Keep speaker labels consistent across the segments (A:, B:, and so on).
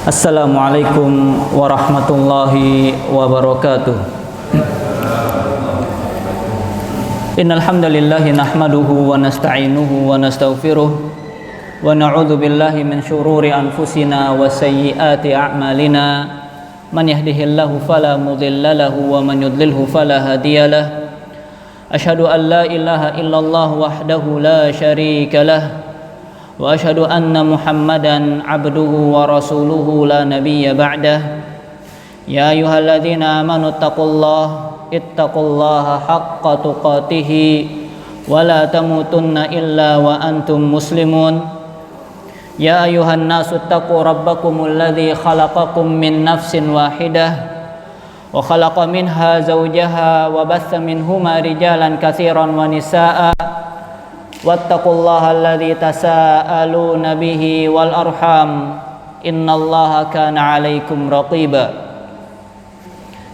A: Assalamualaikum warahmatullahi wabarakatuh. Innal hamdalillah nahmaduhu wa nasta'inuhu wa nastaghfiruh wa na'udzu billahi min shururi anfusina wa sayyiati a'malina. Man yahdihillahu fala mudilla lahu wa man yudlilhu fala hadiyalah. Asyhadu an la ilaha illallah wahdahu la syarika lah. Wa asyhadu anna Muhammadan abduhu wa rasuluhu la nabiyya ba'dah. Ya ayyuhalladzina amanu ittaqullaha haqqa tuqatih wa la tamutunna illa wa antum muslimun. Ya ayyuhan nasu ittaqu rabbakumul ladzi khalaqakum min nafsin wahidah wa khalaqa minha zawjaha wa batha minhuma rijalan katsiran wa nisaa'a. Wattaqullaha alladzi tasaaluna bihi wal arham innallaha kana 'alaikum raqiba.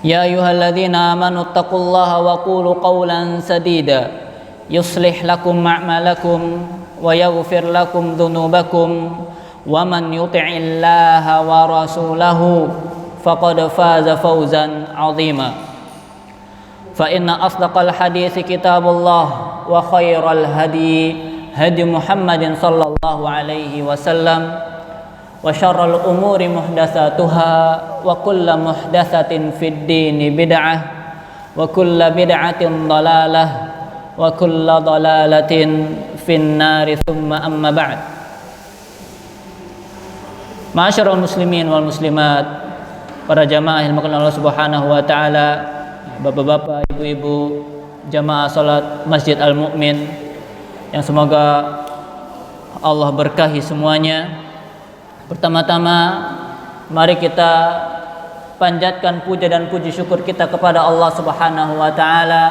A: Ya ayyuhalladzina amanu taqullaha wa qulu qawlan sadida yuslih lakum a'malakum wa yaghfir lakum dhunubakum wa man yuti'illaha wa rasulahu faqad faza fawzan 'azima. Fa inna asdaqal hadithi kitabullah wa khairal hadi Muhammadin sallallahu alaihi wasallam wa syarrul umuri muhdatsatuha wa kullu muhdatsatin fid dini bid'ah wa kullu bid'atin dhalalah wa kullu dhalalatin fin nari thumma amma ba'd. Ma'asyiral muslimin wal muslimat, para jamaah yang dimuliakan Allah Subhanahu wa taala, bapak-bapak, ibu-ibu, jamaah salat Masjid Al-Mu'min yang semoga Allah berkahi semuanya. Pertama-tama mari kita panjatkan puja dan puji syukur kita kepada Allah Subhanahu wa taala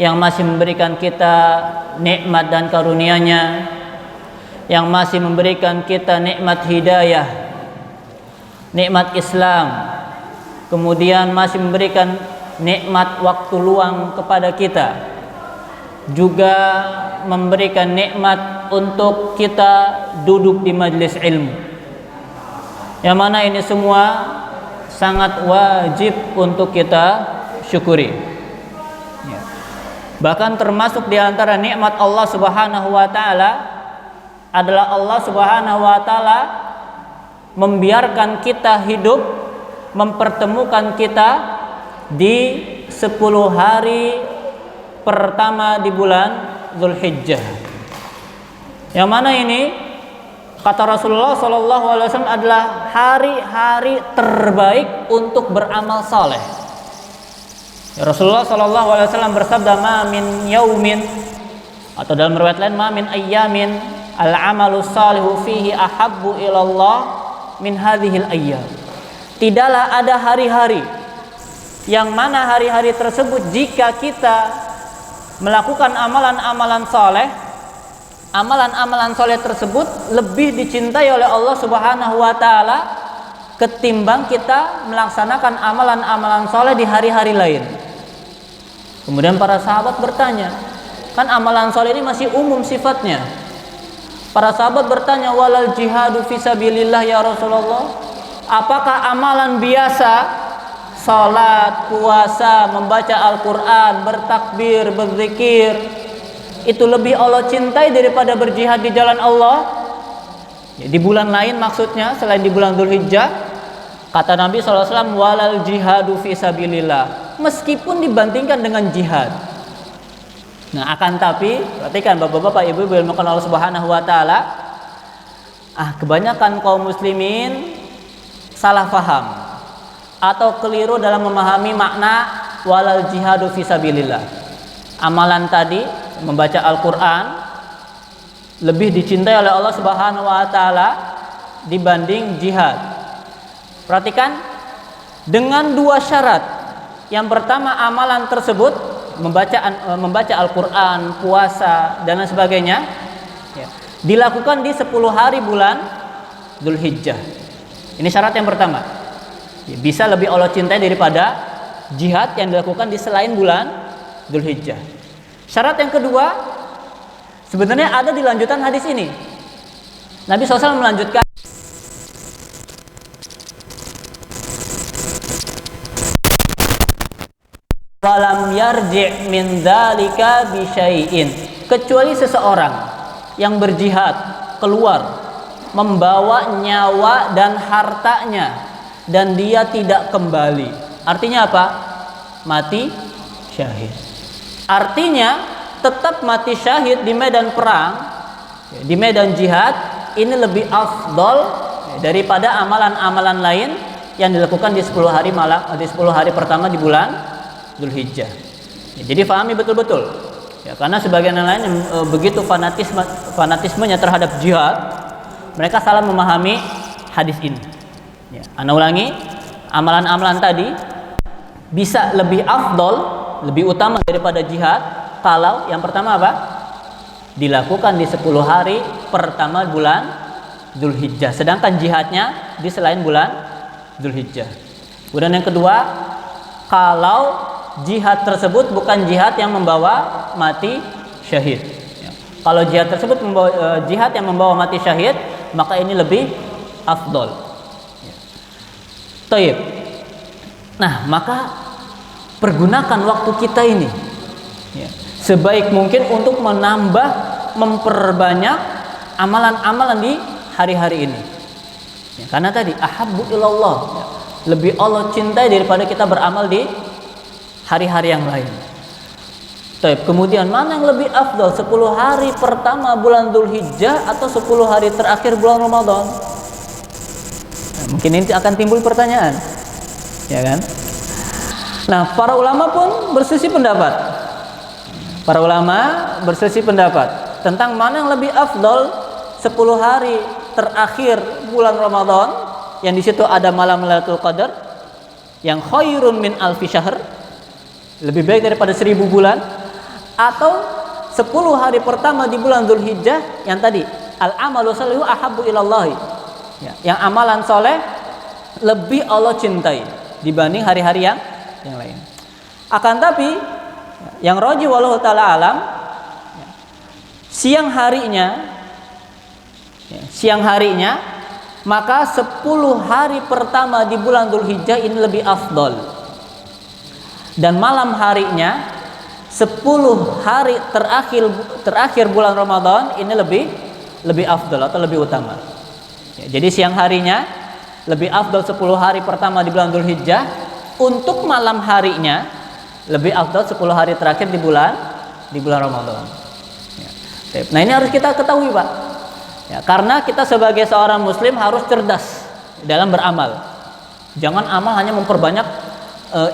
A: yang masih memberikan kita nikmat dan karunia-Nya, yang masih memberikan kita nikmat hidayah, nikmat Islam, kemudian masih memberikan nikmat waktu luang kepada kita, juga memberikan nikmat untuk kita duduk di majelis ilmu, yang mana ini semua sangat wajib untuk kita syukuri. Bahkan termasuk di antara nikmat Allah Subhanahu wa taala adalah Allah Subhanahu wa taala membiarkan kita hidup, mempertemukan kita di 10 hari pertama di bulan Dzulhijjah, yang mana ini kata Rasulullah SAW adalah hari-hari terbaik untuk beramal saleh. Rasulullah SAW bersabda, ma min yaumin, atau dalam riwayat lain, ma min ayyamin al-amalu salihu fihi ahabbu ilallah min hadhil ayyam. Tidaklah ada hari-hari yang mana hari-hari tersebut jika kita melakukan amalan-amalan soleh tersebut lebih dicintai oleh Allah Subhanahu wa taala ketimbang kita melaksanakan amalan-amalan soleh di hari-hari lain. Kemudian para sahabat bertanya, kan amalan soleh ini masih umum sifatnya. Para sahabat bertanya, walal jihadu fisabilillah ya Rasulullah, apakah amalan biasa, salat, puasa, membaca Al-Quran, bertakbir, berzikir, itu lebih Allah cintai daripada berjihad di jalan Allah? Ya, di bulan lain maksudnya, selain di bulan Dzulhijjah. Kata Nabi SAW, walal jihadu fisabilillah, meskipun dibandingkan dengan jihad. Nah, akan tapi perhatikan bapak-bapak, ibu-ibu yang dimuliakan Allah Subhanahu wa taala, kebanyakan kaum muslimin salah faham atau keliru dalam memahami makna walal jihadu fisabilillah. Amalan tadi, membaca Al-Quran, lebih dicintai oleh Allah Subhanahu wa taala dibanding jihad. Perhatikan, dengan 2 syarat. Yang pertama, amalan tersebut membaca Al-Quran, puasa dan lain sebagainya, dilakukan di 10 hari bulan Dzulhijjah. Ini syarat yang pertama. Bisa lebih Allah cintai daripada jihad yang dilakukan di selain bulan Dzulhijjah. Syarat yang kedua, sebenarnya ada di lanjutan hadis ini. Nabi SAW melanjutkan, falam yarji' min dzalika bi syai'in, kecuali seseorang yang berjihad keluar membawa nyawa dan hartanya dan dia tidak kembali. Artinya apa? Mati syahid. Artinya tetap mati syahid di medan perang, di medan jihad, ini lebih afdol daripada amalan-amalan lain yang dilakukan di 10 hari malam, di 10 hari pertama di bulan Dzulhijjah. Jadi fahami betul-betul. Ya, karena sebagian yang lain begitu fanatismenya terhadap jihad, mereka salah memahami hadis ini. Ya, ana ulangi, amalan-amalan tadi bisa lebih afdol, lebih utama daripada jihad kalau yang pertama apa? Dilakukan di 10 hari pertama bulan Dzulhijjah. Sedangkan jihadnya di selain bulan Dzulhijjah. Kemudian yang kedua, kalau jihad tersebut bukan jihad yang membawa mati syahid. Ya. Kalau jihad tersebut membawa jihad yang membawa mati syahid, maka ini lebih afdol. Ya. Taib. Nah, maka pergunakan waktu kita ini ya, sebaik mungkin untuk menambah, memperbanyak amalan-amalan di hari-hari ini. Ya, karena tadi ahabbu ilallah, ya, lebih Allah cintai daripada kita beramal di hari-hari yang lain. Taib. Kemudian mana yang lebih afdal, 10 hari pertama bulan Dzulhijjah atau 10 hari terakhir bulan Ramadan? Nah, mungkin ini akan timbul pertanyaan, ya kan? Nah, para ulama pun berselisih pendapat. Para ulama berselisih pendapat tentang mana yang lebih afdal, 10 hari terakhir bulan Ramadan yang di situ ada malam Lailatul Qadar yang khairun min alfi syahr, lebih baik daripada 1000 bulan, atau 10 hari pertama di bulan Dzulhijjah yang tadi al-amalu shalihu ahabbu ilallahi, ya, yang amalan soleh lebih Allah cintai dibanding hari-hari yang lain. Akan tapi yang rajih wallahu taala alam, ya, siang harinya maka 10 hari pertama di bulan Dzulhijjah ini lebih afdal. Dan malam harinya 10 hari terakhir bulan Ramadan ini lebih afdal atau lebih utama. Ya, jadi siang harinya lebih afdal 10 hari pertama di bulan Dzulhijjah, untuk malam harinya lebih afdal 10 hari terakhir di bulan Ramadan. Ya. Nah, ini harus kita ketahui, Pak. Ya, karena kita sebagai seorang muslim harus cerdas dalam beramal. Jangan amal hanya memperbanyak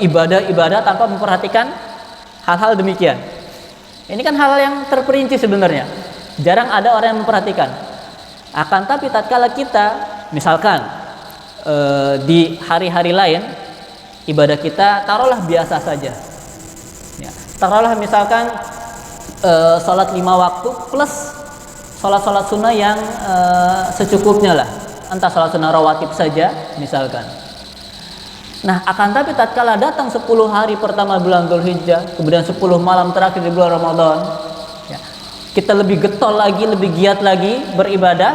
A: ibadah-ibadah tanpa memperhatikan hal-hal demikian. Ini kan hal yang terperinci sebenarnya. Jarang ada orang yang memperhatikan. Akan tapi tatkala kita misalkan di hari-hari lain ibadah kita taruhlah biasa saja. Ya, taruhlah misalkan sholat 5 waktu plus sholat-sholat sunnah yang secukupnya lah. Entah sholat sunnah rawatib saja misalkan. Nah, akan tapi tatkala datang 10 hari pertama bulan Dzulhijjah, kemudian 10 malam terakhir di bulan Ramadan, ya, kita lebih getol lagi, lebih giat lagi beribadah,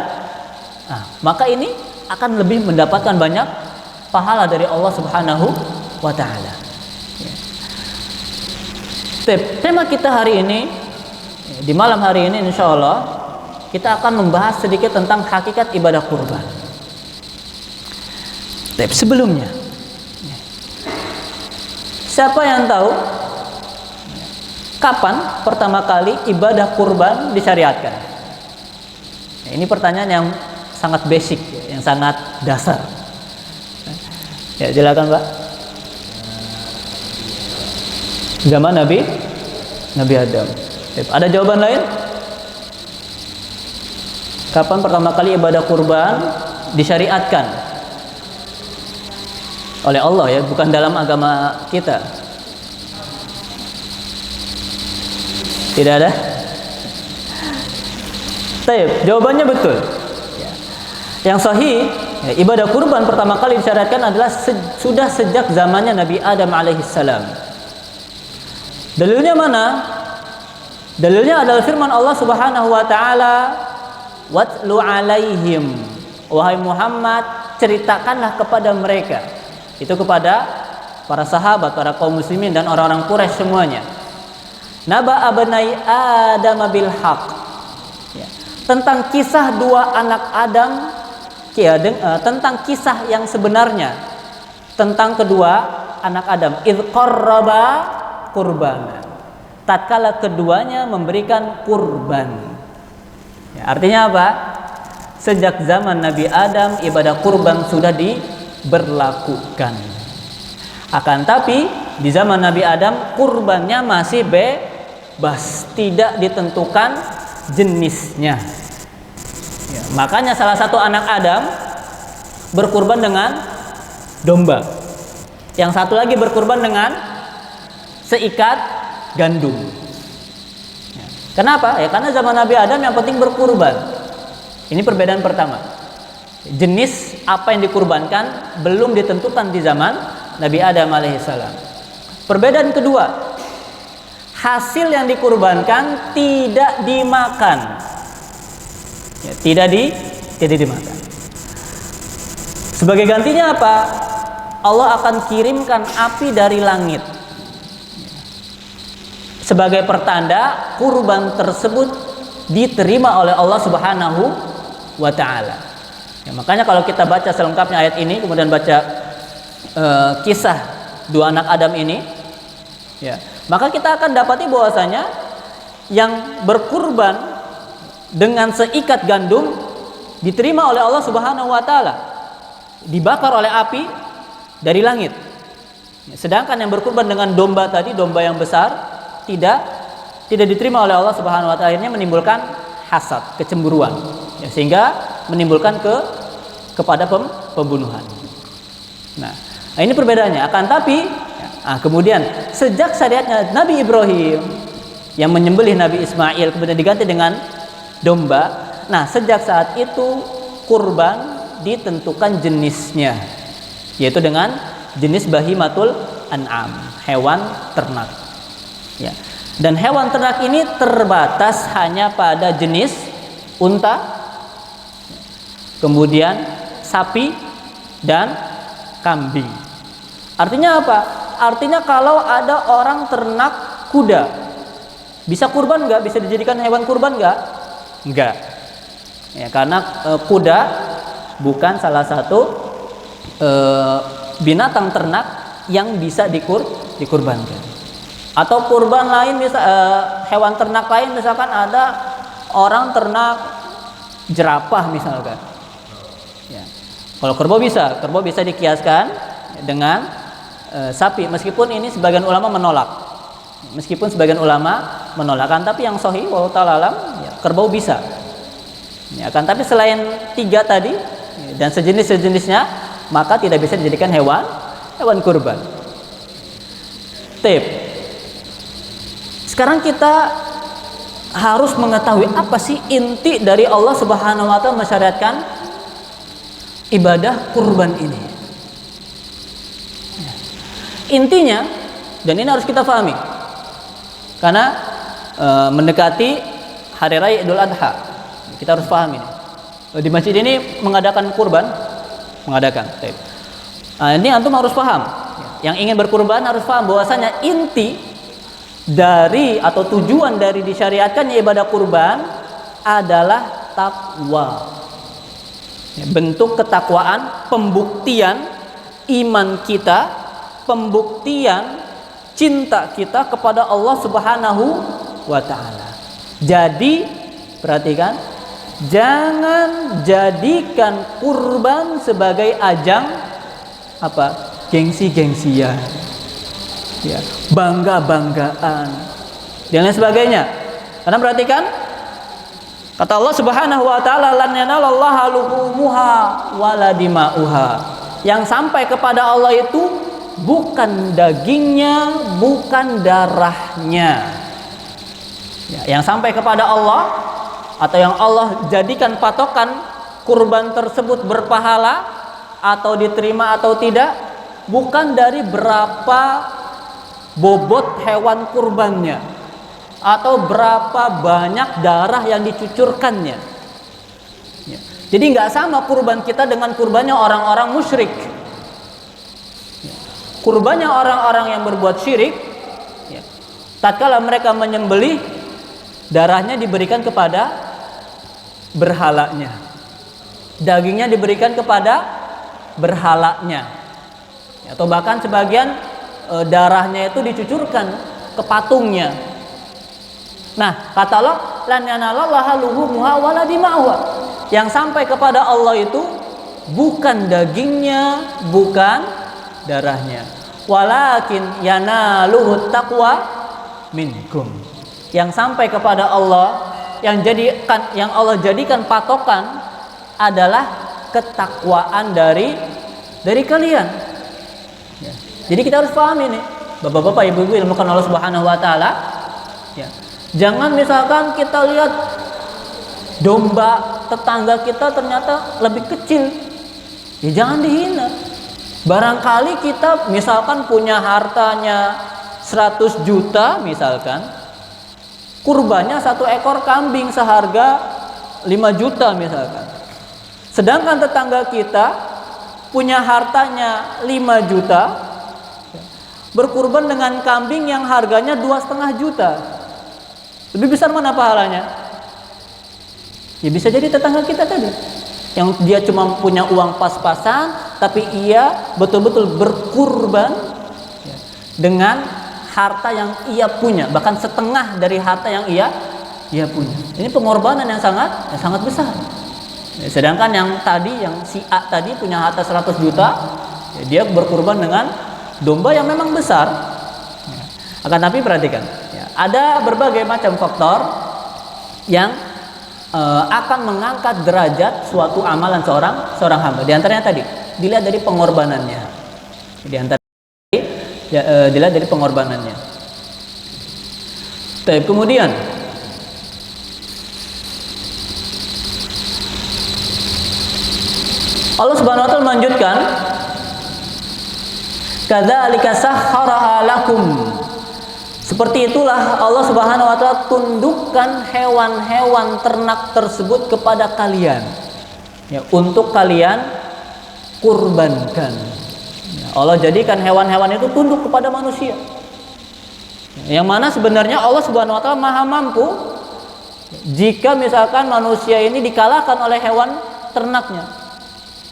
A: nah, maka ini akan lebih mendapatkan banyak pahala dari Allah Subhanahu wa Ta'ala. Ya. Tema kita hari ini, di malam hari ini insya Allah kita akan membahas sedikit tentang hakikat ibadah kurban. Sebelumnya, siapa yang tahu kapan pertama kali ibadah kurban disyariatkan? Nah, ini pertanyaan yang sangat basic, yang sangat dasar. Ya, silakan, Pak. Zaman Nabi Adam. Ada jawaban lain? Kapan pertama kali ibadah kurban disyariatkan oleh Allah, ya, bukan dalam agama kita? Tidak ada? Taib, jawabannya betul. Ya. Yang sahih, ya, ibadah kurban pertama kali disyariatkan adalah sudah sejak zamannya Nabi Adam alaihissalam. Dalilnya mana? Dalilnya adalah firman Allah Subhanahu wa Ta'ala, "Watlu alaihim", wahai Muhammad, ceritakanlah kepada mereka. Itu kepada para sahabat, para kaum muslimin dan orang-orang Quraisy semuanya. Naba abnai Adam bil haq. Ya. Tentang kisah dua anak Adam, tentang kisah yang sebenarnya tentang kedua anak Adam. Idz qarraba qurbana. Tatkala keduanya memberikan kurban. Ya, artinya apa? Sejak zaman Nabi Adam ibadah kurban sudah diberlakukan. Akan tapi di zaman Nabi Adam kurbannya masih bebas, tidak ditentukan jenisnya. Ya, makanya salah satu anak Adam berkurban dengan domba. Yang satu lagi berkurban dengan seikat gandum. Ya. Kenapa? Ya karena zaman Nabi Adam yang penting berkurban. Ini perbedaan pertama. Jenis apa yang dikurbankan belum ditentukan di zaman Nabi Adam alaihissalam. Perbedaan kedua, hasil yang dikurbankan tidak dimakan. Ya, tidak dimakan. Sebagai gantinya apa? Allah akan kirimkan api dari langit sebagai pertanda kurban tersebut diterima oleh Allah Subhanahu wa taala. Ya, makanya kalau kita baca selengkapnya ayat ini, kemudian baca kisah dua anak Adam ini, ya, maka kita akan dapati bahwasanya yang berkurban dengan seikat gandum diterima oleh Allah Subhanahu wa taala, dibakar oleh api dari langit. Sedangkan yang berkurban dengan domba tadi, domba yang besar, tidak diterima oleh Allah Subhanahu wa taala, akhirnya menimbulkan hasad, kecemburuan, ya, sehingga menimbulkan kepada pembunuhan. Nah, ini perbedaannya. Akan tapi kemudian sejak syariatnya Nabi Ibrahim yang menyembelih Nabi Ismail kemudian diganti dengan domba. Nah, sejak saat itu kurban ditentukan jenisnya, yaitu dengan jenis bahimatul an'am, hewan ternak. Ya. Dan hewan ternak ini terbatas hanya pada jenis unta, kemudian sapi dan kambing. Artinya apa? Artinya kalau ada orang ternak kuda, bisa kurban nggak? Bisa dijadikan hewan kurban nggak? Nggak. Ya, karena kuda bukan salah satu binatang ternak yang bisa dikurbankan. Atau kurban lain, hewan ternak lain, misalkan ada orang ternak jerapah misalkan. Ya. Kalau kerbau bisa dikiaskan dengan sapi, meskipun ini sebagian ulama menolak. Tapi yang sahih wallahu ta'ala alam, ya, kerbau bisa. Ya, kan tapi selain 3 tadi dan sejenisnya, maka tidak bisa dijadikan hewan kurban. Tip. Sekarang kita harus mengetahui apa sih inti dari Allah Subhanahu wa taala mensyariatkan ibadah kurban ini. Intinya, dan ini harus kita pahami, karena mendekati hari raya Idul Adha, kita harus pahami. Di masjid ini mengadakan kurban, ini antum harus paham. Yang ingin berkurban harus paham bahwasanya inti dari atau tujuan dari disyariatkannya ibadah kurban adalah takwa. Bentuk ketakwaan, pembuktian iman kita, pembuktian cinta kita kepada Allah Subhanahu wa taala. Jadi, perhatikan, jangan jadikan kurban sebagai ajang apa? Gengsi-gengsian. Ya, bangga-banggaan dan lain sebagainya. Karena perhatikan kata Allah Subhanahu wa taala, lan yanalallaha luhumuha wala dima'uha. Yang sampai kepada Allah itu bukan dagingnya, bukan darahnya. Ya, yang sampai kepada Allah atau yang Allah jadikan patokan kurban tersebut berpahala atau diterima atau tidak, bukan dari berapa bobot hewan kurbannya atau berapa banyak darah yang dicucurkannya. Ya. Jadi nggak sama kurban kita dengan kurbannya orang-orang musyrik. Ya. kurbannya orang-orang yang berbuat syirik, ya, tatkala mereka menyembelih, darahnya diberikan kepada berhalanya, dagingnya diberikan kepada berhalanya, atau bahkan sebagian darahnya itu dicucurkan ke patungnya. Nah, kata Allah, lan yanalallaha luhumuha wala dima'uha. Yang sampai kepada Allah itu bukan dagingnya, bukan darahnya, walakin yanaluhut taqwa minkum. Yang sampai kepada Allah, yang Allah jadikan patokan adalah ketakwaan dari kalian. Ya. Jadi kita harus paham ini, bapak-bapak, ibu-ibu ilmu Allah Subhanahu wa taala. Ya. Jangan misalkan kita lihat domba tetangga kita ternyata lebih kecil, ya jangan dihina. Barangkali kita misalkan punya hartanya 100 juta misalkan, kurbannya 1 ekor kambing seharga 5 juta misalkan. Sedangkan tetangga kita punya hartanya 5 juta, berkurban dengan kambing yang harganya 2,5 juta. Lebih besar mana pahalanya? Ya bisa jadi tetangga kita tadi, yang dia cuma punya uang pas-pasan, tapi ia betul-betul berkurban dengan harta yang ia punya, bahkan setengah dari harta yang ia punya. Ini pengorbanan yang sangat besar. Sedangkan yang tadi, yang si A tadi punya harta 100 juta, ya dia berkurban dengan domba yang memang besar. Akan tapi perhatikan, ya, ada berbagai macam faktor yang akan mengangkat derajat suatu amalan seorang hamba. Di antaranya tadi dilihat dari pengorbanannya. Dilihat dari pengorbanannya. Kemudian Allah Subhanahu wa taala melanjutkan, kadzalika sahharaha lakum. Seperti itulah Allah Subhanahu wa taala tundukkan hewan-hewan ternak tersebut kepada kalian, ya, untuk kalian kurbankan. Ya, Allah jadikan hewan-hewan itu tunduk kepada manusia. Yang mana sebenarnya Allah Subhanahu wa taala Maha mampu jika misalkan manusia ini dikalahkan oleh hewan ternaknya.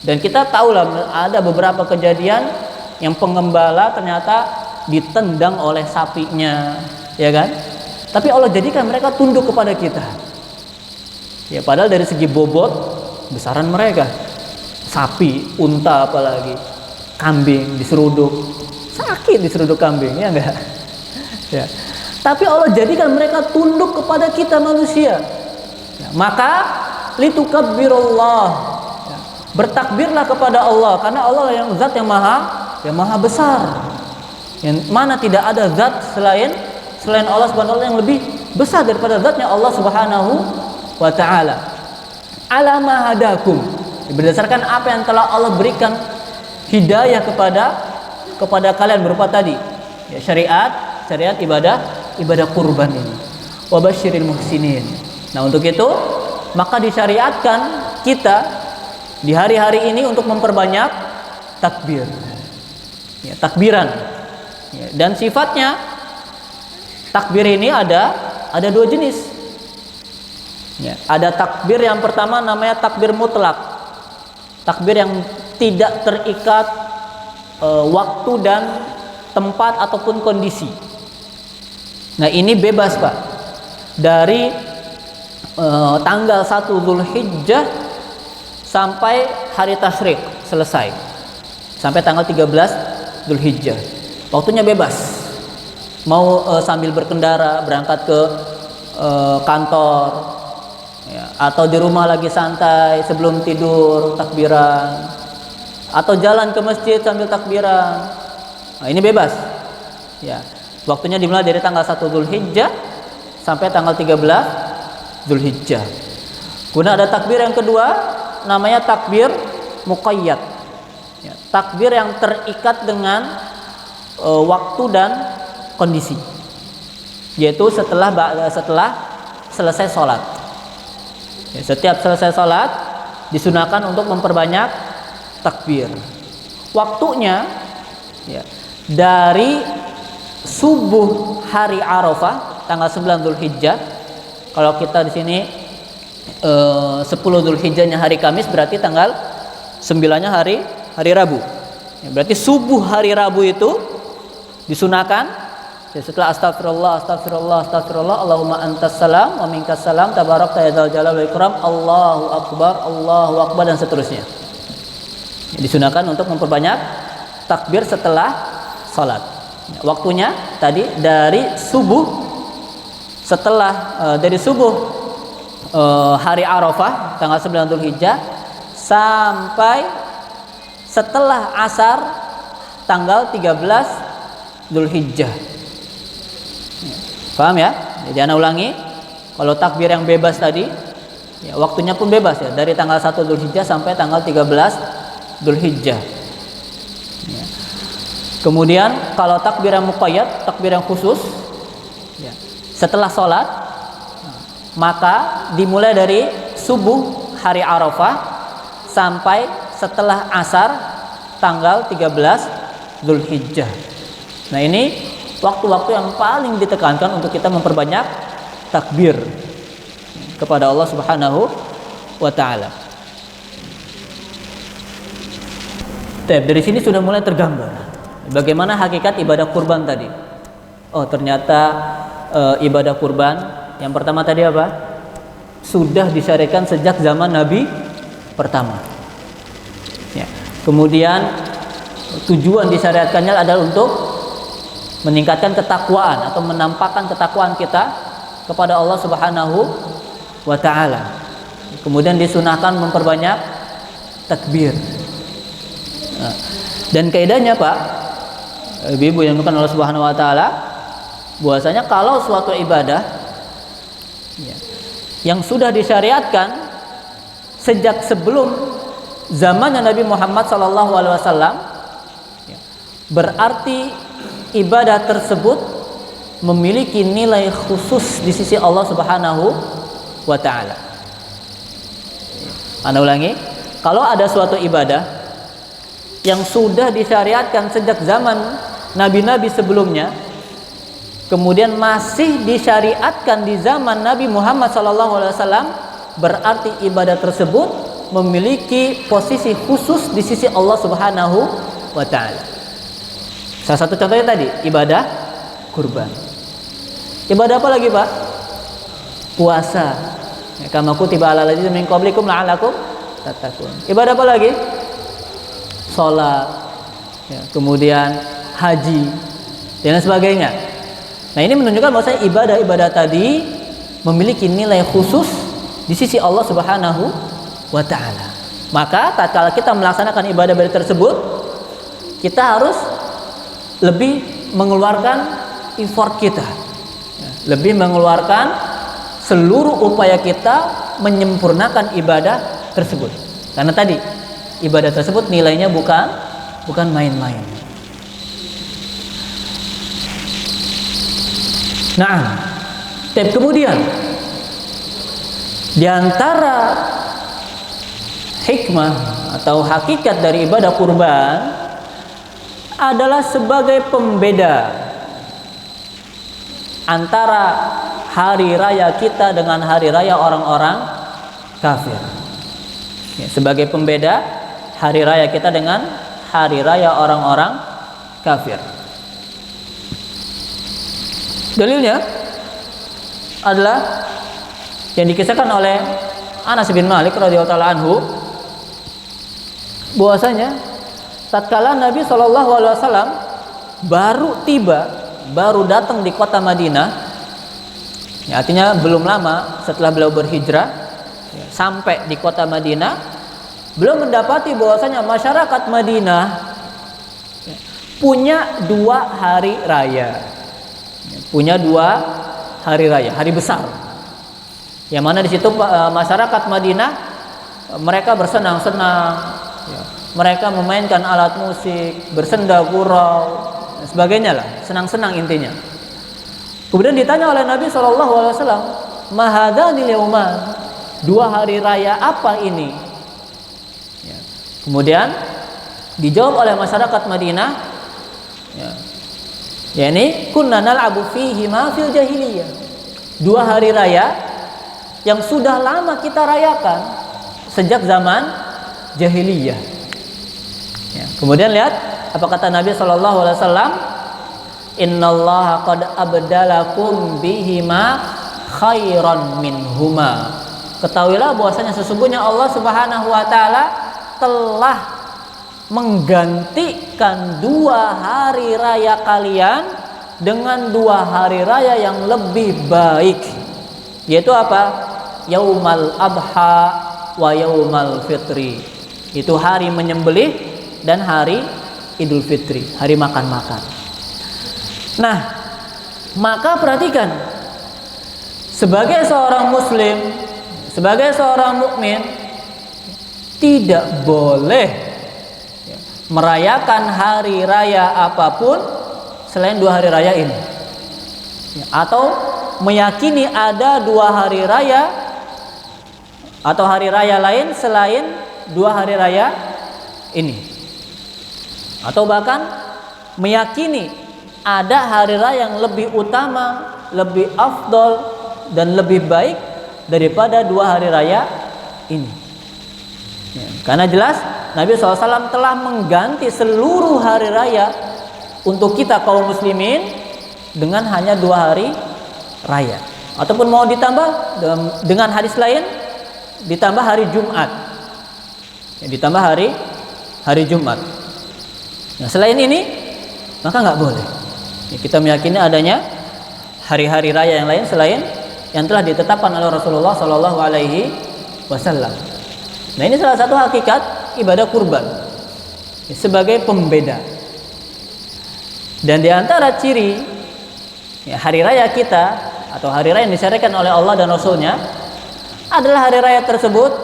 A: Dan kita tahulah ada beberapa kejadian yang pengembala ternyata ditendang oleh sapinya, ya kan? Tapi Allah jadikan mereka tunduk kepada kita. Ya, padahal dari segi bobot besaran mereka, sapi, unta apalagi, kambing diseruduk, sakit diseruduk kambing, ya enggak? Ya. Tapi Allah jadikan mereka tunduk kepada kita manusia. Ya, maka litukabbirullah, ya, bertakbirlah kepada Allah, karena Allah yang zat yang maha besar. Yang mana tidak ada zat selain Allah Subhanahu wa taala yang lebih besar daripada zatnya Allah Subhanahu wa taala. Ala ma hadakum, berdasarkan apa yang telah Allah berikan hidayah kepada kalian berupa tadi, ya, syariat ibadah kurban ini. Wa basyiril muhsinin. Nah, untuk itu maka disyariatkan kita di hari-hari ini untuk memperbanyak takbir. Ya, takbiran. Ya, dan sifatnya takbir ini ada 2 jenis. Ya, ada takbir yang pertama namanya takbir mutlak, takbir yang tidak terikat waktu dan tempat ataupun kondisi. Nah, ini bebas, Pak, dari tanggal 1 Dzulhijjah sampai hari tasyrik selesai, sampai tanggal 13 Dzulhijjah. Waktunya bebas. Mau sambil berkendara berangkat ke kantor, ya, atau di rumah lagi santai sebelum tidur takbiran, atau jalan ke masjid sambil takbiran. Nah, ini bebas. Ya. Waktunya dimulai dari tanggal 1 Dzulhijjah sampai tanggal 13 Dzulhijjah. Kemudian ada takbir yang kedua namanya takbir muqayyad. Ya, takbir yang terikat dengan waktu dan kondisi, yaitu setelah selesai sholat. Ya, setiap selesai sholat disunahkan untuk memperbanyak takbir. Waktunya, ya, dari subuh hari Arafah tanggal 9 Dzulhijjah. Kalau kita di sini 10 Dzulhijjahnya hari Kamis, berarti tanggal 9-nya hari Rabu. Ya, berarti subuh hari Rabu itu disunahkan ya, setelah astagfirullah Allahumma antas salam wa minkas salam tabarakta ya dzal jalali wal ikram, Allahu akbar dan seterusnya. Ya, disunahkan untuk memperbanyak takbir setelah salat. Ya, waktunya tadi dari subuh hari Arafah tanggal 9 Dzulhijjah sampai setelah asar tanggal 13 Dzulhijjah. Paham ya? Jadi ana ulangi, kalau takbir yang bebas tadi ya, waktunya pun bebas ya, dari tanggal 1 Dzulhijjah sampai tanggal 13 Dzulhijjah. Ya. Kemudian kalau takbir yang muqayyad, takbir yang khusus ya, setelah sholat, maka dimulai dari subuh hari Arafah sampai setelah asar tanggal 13 Dzulhijjah. Nah, ini waktu-waktu yang paling ditekankan untuk kita memperbanyak takbir kepada Allah Subhanahu wa taala. Dari sini sudah mulai tergambar bagaimana hakikat ibadah kurban tadi. Oh, ternyata ibadah kurban yang pertama tadi apa? Sudah disyariatkan sejak zaman Nabi pertama. Ya. Kemudian tujuan disyariatkannya adalah untuk meningkatkan ketakwaan atau menampakkan ketakwaan kita kepada Allah Subhanahu wa taala. Kemudian disunahkan memperbanyak takbir. Nah, dan kaidahnya Pak, ibu yang dimuliakan Allah Subhanahu wa taala, bahwasanya kalau suatu ibadah ya, yang sudah disyariatkan sejak sebelum zamannya Nabi Muhammad SAW, ya, berarti ibadah tersebut memiliki nilai khusus di sisi Allah Subhanahu wa taala. Ana ulangi, kalau ada suatu ibadah yang sudah disyariatkan sejak zaman nabi-nabi sebelumnya, kemudian masih disyariatkan di zaman Nabi Muhammad SAW, berarti ibadah tersebut memiliki posisi khusus di sisi Allah Subhanahu wa taala. Salah satu contohnya tadi ibadah kurban. Ibadah apa lagi, Pak? Puasa. Ya, kama kutiba alal ladzina min qablikum la'allakum tattaqun. Ibadah apa lagi? Salat. Ya, kemudian haji dan sebagainya. Nah, ini menunjukkan bahwa ibadah-ibadah tadi memiliki nilai khusus di sisi Allah Subhanahu wa taala. Maka tatkala kita melaksanakan ibadah-ibadah tersebut, kita harus lebih mengeluarkan effort kita, lebih mengeluarkan seluruh upaya kita menyempurnakan ibadah tersebut. Karena tadi ibadah tersebut nilainya bukan main-main. Nah, kemudian di antara hikmah atau hakikat dari ibadah kurban adalah sebagai pembeda antara hari raya kita dengan hari raya orang-orang kafir. Ya, sebagai pembeda hari raya kita dengan hari raya orang-orang kafir. Dalilnya adalah yang dikisahkan oleh Anas bin Malik radhiyallahu anhu, bahwasanya tatkala Nabi SAW baru datang di kota Madinah, ya, artinya belum lama setelah beliau berhijrah, ya, sampai di kota Madinah, beliau mendapati bahwasanya masyarakat Madinah, ya, punya 2 hari raya, ya, punya 2 hari raya, hari besar, yang mana di situ masyarakat Madinah mereka bersenang-senang, ya, mereka memainkan alat musik, bersenda gurau, dan sebagainya lah, senang-senang intinya. Kemudian ditanya oleh Nabi SAW, "Mahadanil yauman?" 2 hari raya apa ini? Ya. Kemudian dijawab oleh masyarakat Madinah, Ya. Yani kunna nal'abu fihi ma fil jahiliyah. 2 hari raya yang sudah lama kita rayakan sejak zaman jahiliyah. Ya. Kemudian lihat apa kata Nabi sallallahu alaihi wasallam, innallaha qad abdalakum bihima khairan minhuma. Ketahuilah bahwasanya sesungguhnya Allah Subhanahu wa taala telah menggantikan 2 hari raya kalian dengan 2 hari raya yang lebih baik, yaitu apa? Yaumal adha wa yaumal fitri. Itu hari menyembelih dan hari Idul Fitri, hari makan-makan. Nah, maka perhatikan, sebagai seorang muslim, sebagai seorang mukmin, tidak boleh merayakan hari raya apapun selain 2 hari raya ini, atau meyakini ada 2 hari raya atau hari raya lain selain 2 hari raya ini, atau bahkan meyakini ada hari raya yang lebih utama, lebih afdol dan lebih baik daripada 2 hari raya ini. Ya, karena jelas Nabi SAW telah mengganti seluruh hari raya untuk kita kaum muslimin dengan hanya 2 hari raya. Ataupun mau ditambah dengan hadis lain, ditambah hari Jumat. Ya, ditambah hari Jumat. Nah, selain ini maka nggak boleh. Ya, kita meyakini adanya hari-hari raya yang lain selain yang telah ditetapkan oleh Rasulullah Sallallahu Alaihi Wasallam. Nah, ini salah satu hakikat ibadah kurban sebagai pembeda. Dan di antara ciri hari raya kita atau hari raya yang disyariatkan oleh Allah dan Rasulnya adalah hari raya tersebut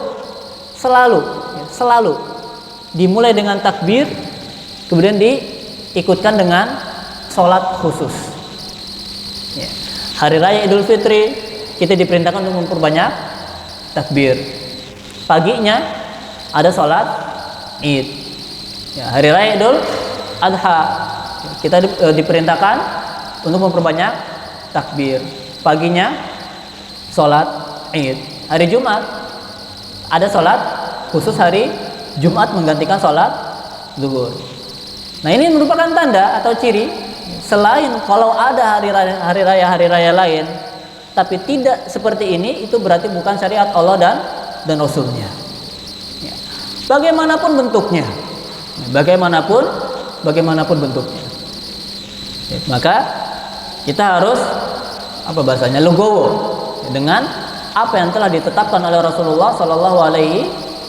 A: selalu dimulai dengan takbir, kemudian diikutkan dengan sholat khusus. Hari raya Idul Fitri kita diperintahkan untuk memperbanyak takbir. Paginya ada sholat Id. Hari raya Idul Adha kita diperintahkan untuk memperbanyak takbir. Paginya sholat Id. Hari Jumat ada sholat khusus hari Jumat menggantikan sholat zuhur. Nah, ini merupakan tanda atau ciri, selain kalau ada hari raya lain tapi tidak seperti ini, itu berarti bukan syariat Allah dan Rasulnya. Ya. Bagaimanapun bentuknya, bagaimanapun bentuknya, ya, maka kita harus legowo dengan apa yang telah ditetapkan oleh Rasulullah Sallallahu Alaihi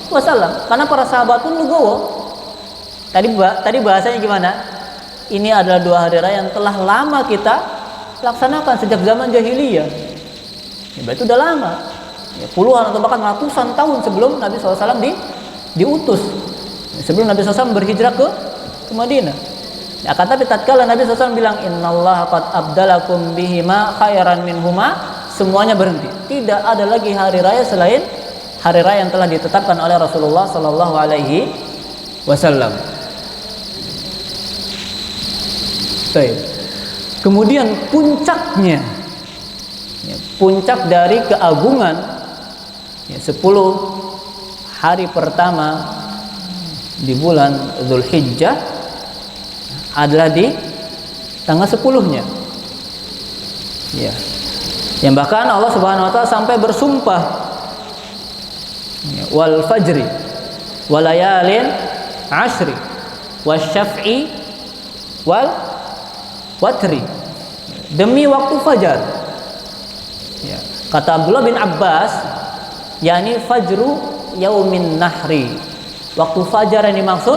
A: Wasallam. Karena para sahabat pun legowo. Tadi bahasanya gimana? Ini adalah 2 hari raya yang telah lama kita laksanakan sejak zaman jahiliyah. Ya, berarti udah lama. Ya, puluhan atau bahkan ratusan tahun sebelum Nabi SAW diutus. Sebelum Nabi SAW berhijrah ke Madinah. Ya, tapi tatkala Nabi SAW bilang innallaha qad abdalakum bihima khairan minhuma, semuanya berhenti. Tidak ada lagi hari raya selain hari raya yang telah ditetapkan oleh Rasulullah Sallallahu Alaihi Wasallam. Kemudian puncaknya, puncak dari keagungan 10 hari pertama di bulan Dzulhijjah adalah di tanggal 10-nya. Ya. Yang bahkan Allah Subhanahu wa taala sampai bersumpah wal fajri walayalin ashri wasyaf'i wal watri, demi waktu fajar. Ya. Kata Abdullah bin Abbas, yakni fajru yaumin nahri. Waktu fajar yang dimaksud,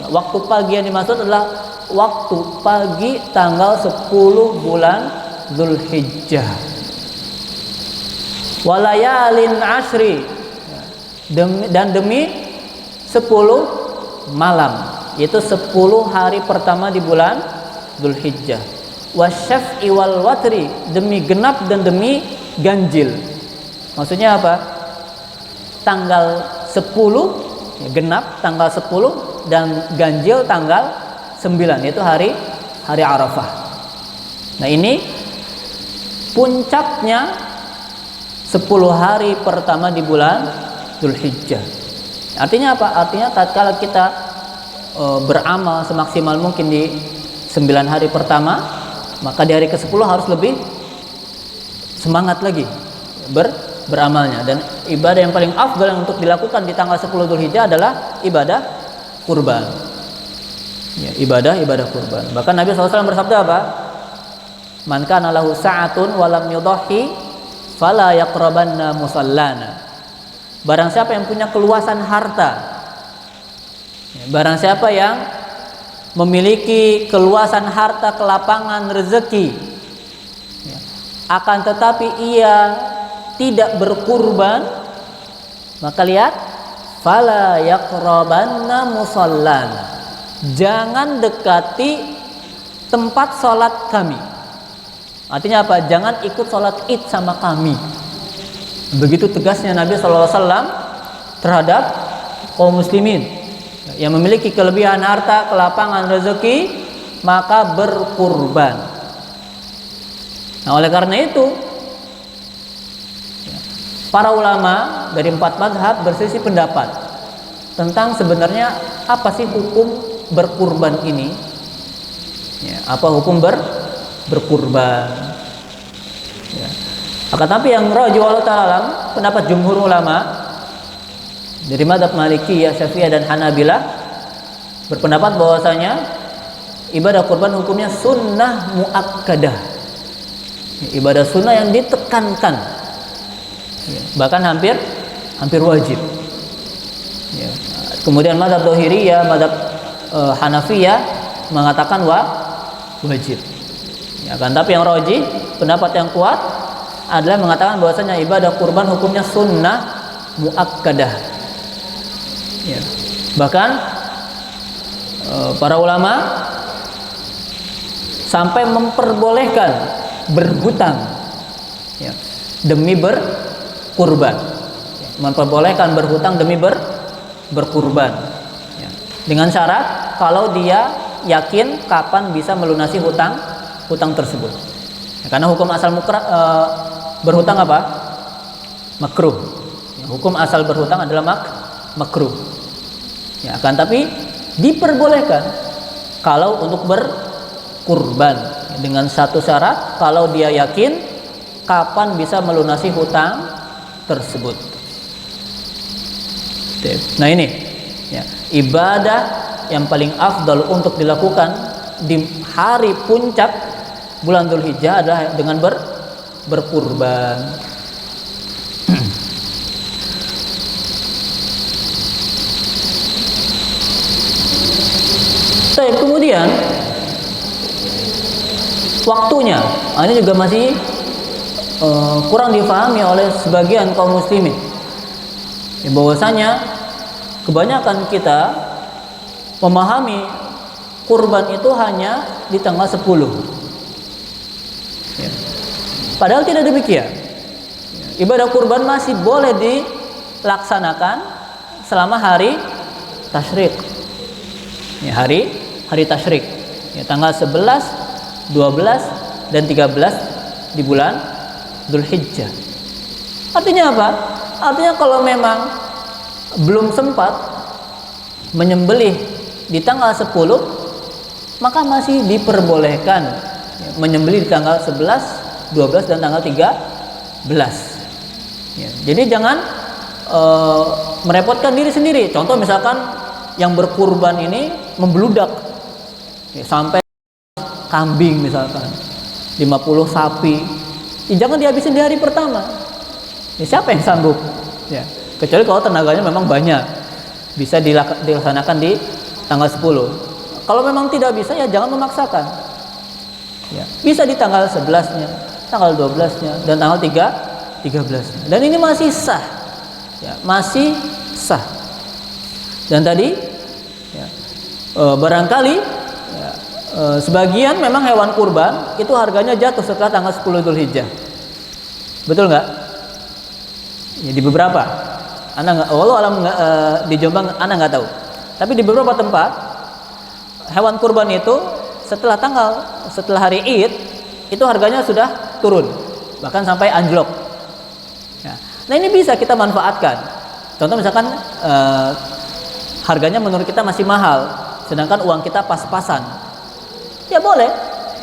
A: waktu pagi yang dimaksud adalah waktu pagi tanggal 10 bulan Dzulhijjah. Walayalin ashri, dan demi 10 malam, yaitu 10 hari pertama di bulan Dzulhijjah. Wasyaf'i wal watri, demi genap dan demi ganjil. Maksudnya apa? Tanggal 10 genap tanggal 10 dan ganjil tanggal 9, yaitu hari hari Arafah. Nah, ini puncaknya 10 hari pertama di bulan Dzulhijjah. Artinya apa? Artinya tatkala kita beramal semaksimal mungkin di 9 hari pertama, maka di hari ke-10 harus lebih semangat lagi beramalnya. Dan ibadah yang paling afdal yang untuk dilakukan di tanggal 10 Dzulhijjah adalah ibadah kurban. Ya, ibadah kurban. Bahkan Nabi SAW bersabda apa? Man kana lahu sa'atun wa lam yudhi fala yaqrabanna musallana. Barang siapa yang punya keluasan harta, barang siapa yang memiliki keluasan harta, kelapangan rezeki, akan tetapi ia tidak berkurban, maka lihat, fala yaqrabanna musallana. Jangan dekati tempat sholat kami. Artinya apa? Jangan ikut sholat id sama kami. Begitu tegasnya Nabi SAW terhadap kaum muslimin yang memiliki kelebihan harta, kelapangan rezeki, maka berkurban. Nah, oleh karena itu para ulama dari 4 mazhab berselisih pendapat tentang sebenarnya apa sih hukum berkurban ini. Ya, apa hukum berkurban? Ya. Akan tapi yang rajih wallahu ta'ala pendapat jumhur ulama dari mazhab Malikiyah, Syafi'iyah dan Hanabilah berpendapat bahwasanya ibadah kurban hukumnya sunnah muakkadah. Ibadah sunnah yang ditekankan. Ya, bahkan hampir wajib. Ya. Kemudian mazhab Dzahiriyah, mazhab Hanafiyah mengatakan wajib. Ya, kan tapi yang rajih, pendapat yang kuat adalah mengatakan bahwasanya ibadah kurban hukumnya sunnah muakkadah. Ya. Bahkan para ulama sampai memperbolehkan berhutang, ya, demi berkurban. Ya, memperbolehkan berhutang demi berkurban. Ya. Dengan syarat kalau dia yakin kapan bisa melunasi hutang tersebut. Ya, karena hukum asal berhutang apa? Makruh. Ya, hukum asal berhutang adalah makruh. Ya, akan tapi diperbolehkan kalau untuk berkurban, ya, dengan satu syarat kalau dia yakin kapan bisa melunasi hutang tersebut. Nah, ini ya, ibadah yang paling afdal untuk dilakukan di hari puncak bulan Dzulhijjah adalah dengan berkurban. Kemudian waktunya, ini juga masih kurang difahami oleh sebagian kaum muslimin. Ya, bahwasanya kebanyakan kita memahami kurban itu hanya di tanggal 10. Ya. Padahal tidak demikian. Ibadah kurban masih boleh dilaksanakan selama hari tasyrik. Ya, hari tasyrik. Ya, tanggal 11, 12 dan 13 di bulan Dzulhijjah. Artinya apa? Artinya kalau memang belum sempat menyembelih di tanggal 10, maka masih diperbolehkan menyembelih di tanggal 11, 12 dan tanggal 13. Ya, jadi jangan merepotkan diri sendiri. Contoh misalkan yang berkurban ini membludak, ya, sampai kambing misalkan 50 sapi, ya, jangan dihabisin di hari pertama. Ya, siapa yang sanggup? Ya, kecuali kalau tenaganya memang banyak, bisa dilaksanakan di tanggal 10. Kalau memang tidak bisa, ya jangan memaksakan. Ya, bisa di tanggal 11-nya, tanggal 12-nya dan tanggal 13-nya. Dan ini masih sah. Ya, masih sah. Dan tadi ya, barangkali ya, sebagian memang hewan kurban itu harganya jatuh setelah tanggal 10 Dzulhijjah. Betul nggak? Ya, di beberapa, walau alam di Jombang, Anda nggak tahu. Tapi di beberapa tempat hewan kurban itu setelah hari Id itu harganya sudah turun, bahkan sampai anjlok. Ya. Nah ini bisa kita manfaatkan. Contoh misalkan harganya menurut kita masih mahal, sedangkan uang kita pas-pasan, ya boleh.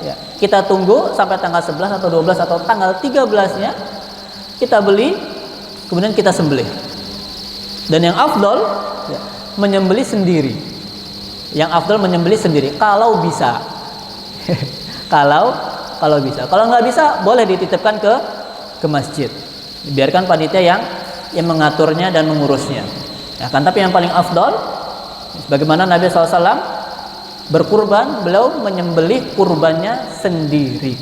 A: Ya. Kita tunggu sampai tanggal 11 atau 12 atau tanggal 13-nya kita beli, kemudian kita sembelih. Dan yang afdol ya, menyembelih sendiri. Yang afdol menyembelih sendiri kalau bisa. kalau bisa. Kalau nggak bisa boleh dititipkan ke masjid. Biarkan panitia yang mengaturnya dan mengurusnya. Ya, kan tapi yang paling afdol bagaimana Nabi SAW berkurban, beliau menyembelih kurbannya sendiri.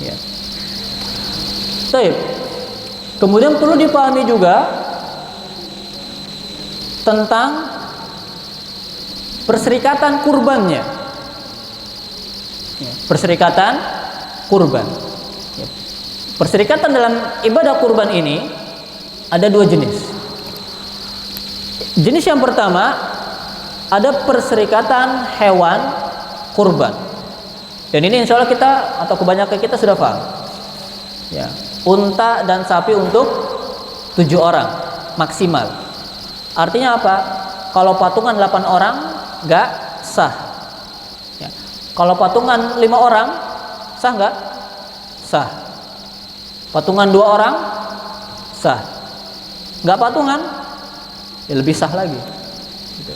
A: Ya. Baik. Kemudian perlu dipahami juga tentang perserikatan kurbannya. Ya, perserikatan kurban. Ya. Perserikatan dalam ibadah kurban ini ada dua jenis. Jenis yang pertama ada perserikatan hewan kurban. Dan ini insya Allah kita atau kebanyakan kita sudah paham. Ya, unta dan sapi untuk 7 orang maksimal. Artinya apa? Kalau patungan 8 orang nggak sah. Ya. Kalau patungan 5 orang sah nggak? Sah. Patungan 2 orang sah. Nggak patungan ya lebih sah lagi. Gitu.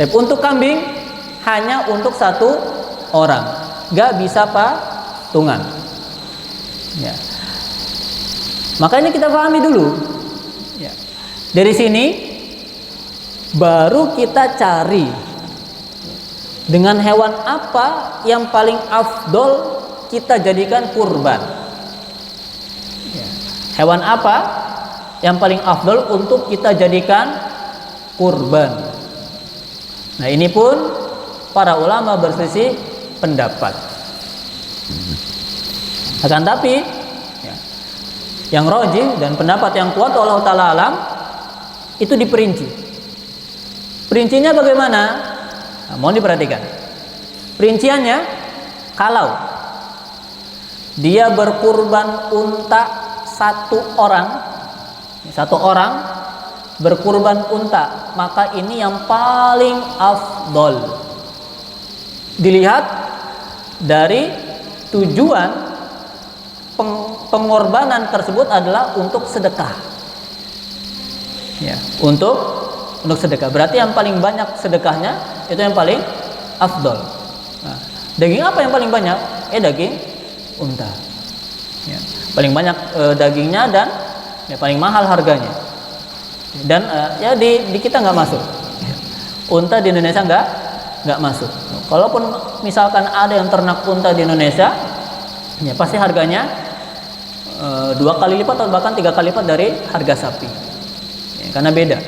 A: Tapi untuk kambing hanya untuk 1 orang, nggak bisa patungan. Ya. Makanya kita pahami dulu. Ya. Dari sini baru kita cari dengan hewan apa yang paling afdol kita jadikan kurban. Ya. Hewan apa yang paling afdol untuk kita jadikan kurban. Nah ini pun para ulama berselisih pendapat. Akan tapi yang rajih dan pendapat yang kuat Allah Ta'ala alam itu diperinci. Perincinya bagaimana? Nah, mohon diperhatikan. Perinciannya kalau dia berkurban unta 1 orang, 1 orang berkurban unta, maka ini yang paling afdol. Dilihat dari tujuan pengorbanan tersebut adalah untuk sedekah. Ya, untuk sedekah. Berarti yang paling banyak sedekahnya itu yang paling afdol. Nah, daging apa yang paling banyak? Daging unta. Ya, paling banyak dagingnya dan ya, paling mahal harganya. Dan ya di kita nggak masuk. Unta di Indonesia nggak masuk. Kalaupun misalkan ada yang ternak unta di Indonesia, ya pasti harganya 2 kali lipat atau bahkan 3 kali lipat dari harga sapi. Ya, karena beda.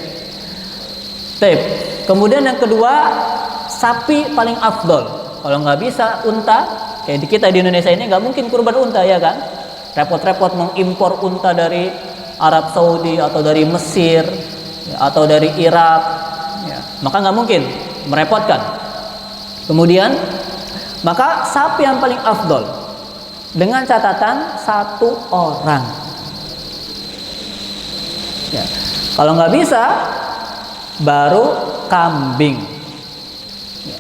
A: Kemudian yang kedua, sapi paling afdol. Kalau nggak bisa unta, kayak di kita di Indonesia ini nggak mungkin kurban unta ya kan? Repot-repot mengimpor unta dari Arab Saudi atau dari Mesir ya, atau dari Irak, ya, maka nggak mungkin, merepotkan. Kemudian, maka sapi yang paling afdol dengan catatan 1 orang. Ya. Kalau nggak bisa, baru kambing. Ya.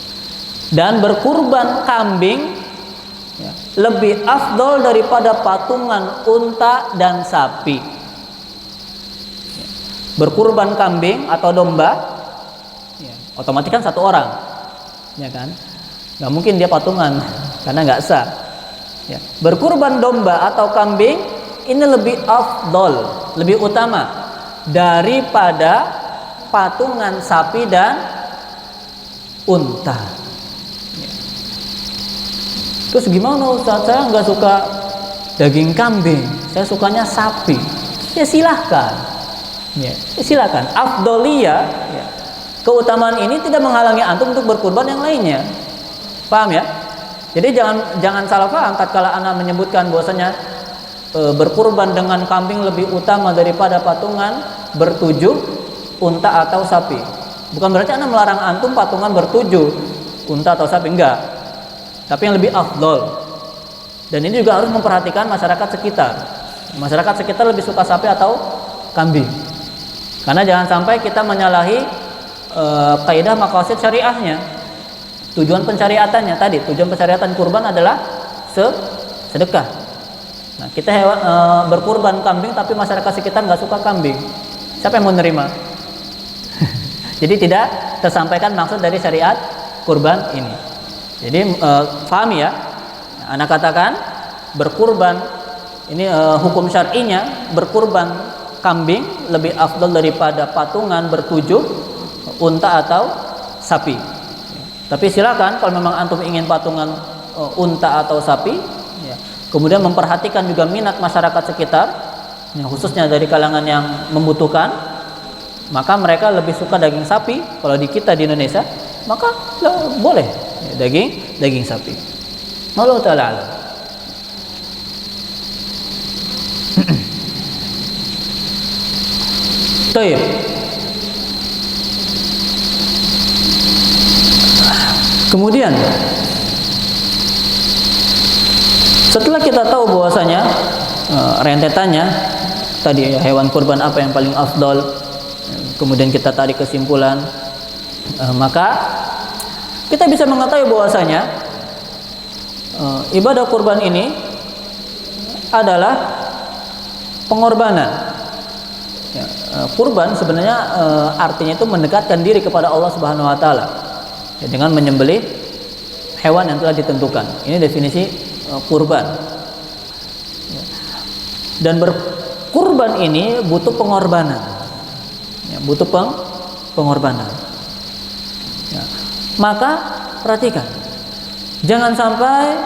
A: Dan berkurban kambing ya, lebih afdol daripada patungan unta dan sapi. Ya. Berkurban kambing atau domba, ya, otomatis kan 1 orang, ya kan? Nggak mungkin dia patungan karena nggak sah. Ya. Berkurban domba atau kambing ini lebih afdol, lebih utama daripada patungan sapi dan unta. Ya. Terus gimana Ustaz? Saya nggak suka daging kambing, saya sukanya sapi. Ya silahkan. Ya, silahkan. Afdoliyah, ya, keutamaan ini tidak menghalangi antum untuk berkurban yang lainnya. Paham ya? Jadi jangan salah paham tatkala Anda menyebutkan bahwasanya berkurban dengan kambing lebih utama daripada patungan bertujuh unta atau sapi. Bukan berarti Anda melarang antum patungan bertujuh unta atau sapi, enggak. tapi yang lebih afdol. Dan ini juga harus memperhatikan masyarakat sekitar. Masyarakat sekitar lebih suka sapi atau kambing. Karena jangan sampai kita menyalahi kaidah maqasid syariahnya. Tujuan pensyariatannya tadi, tujuan pensyariatan kurban adalah sedekah. Nah, kita berkurban kambing tapi masyarakat sekitar nggak suka kambing. Siapa yang mau nerima? Jadi tidak tersampaikan maksud dari syariat kurban ini. Jadi pahami ya. Anak katakan berkurban ini hukum syar'inya berkurban kambing lebih afdal daripada patungan bertujuh unta atau sapi. Tapi silakan kalau memang antum ingin patungan unta atau sapi, ya, kemudian memperhatikan juga minat masyarakat sekitar, ya, khususnya dari kalangan yang membutuhkan, maka mereka lebih suka daging sapi. Kalau di kita di Indonesia, maka boleh ya, daging sapi. Allah Ta'ala alam. Baik. Kemudian setelah kita tahu bahwasanya rentetannya tadi ya, hewan kurban apa yang paling afdol, kemudian kita tarik kesimpulan, maka kita bisa mengetahui bahwasanya ibadah kurban ini adalah pengorbanan. Ya, kurban sebenarnya artinya itu mendekatkan diri kepada Allah Subhanahu Wa Taala ya, dengan menyembelih hewan yang telah ditentukan. Ini definisi kurban. Ya. Dan berkurban ini butuh pengorbanan. Ya, butuh pengorbanan. Ya. Maka perhatikan, jangan sampai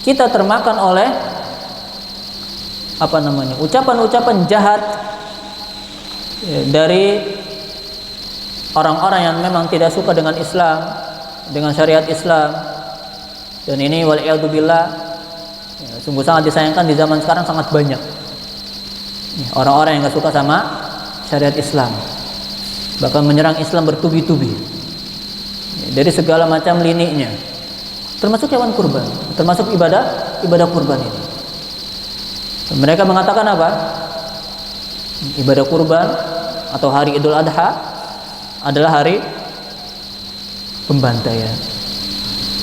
A: kita termakan oleh ucapan-ucapan jahat ya, dari orang-orang yang memang tidak suka dengan Islam, dengan syariat Islam. Dan ini waliyadzubillah ya, sungguh sangat disayangkan di zaman sekarang sangat banyak ya, orang-orang yang gak suka sama syariat Islam, bahkan menyerang Islam bertubi-tubi ya, dari segala macam lininya, termasuk hewan kurban, termasuk ibadah kurban ini. Mereka mengatakan apa? Ibadah kurban atau hari Idul Adha adalah hari pembantaian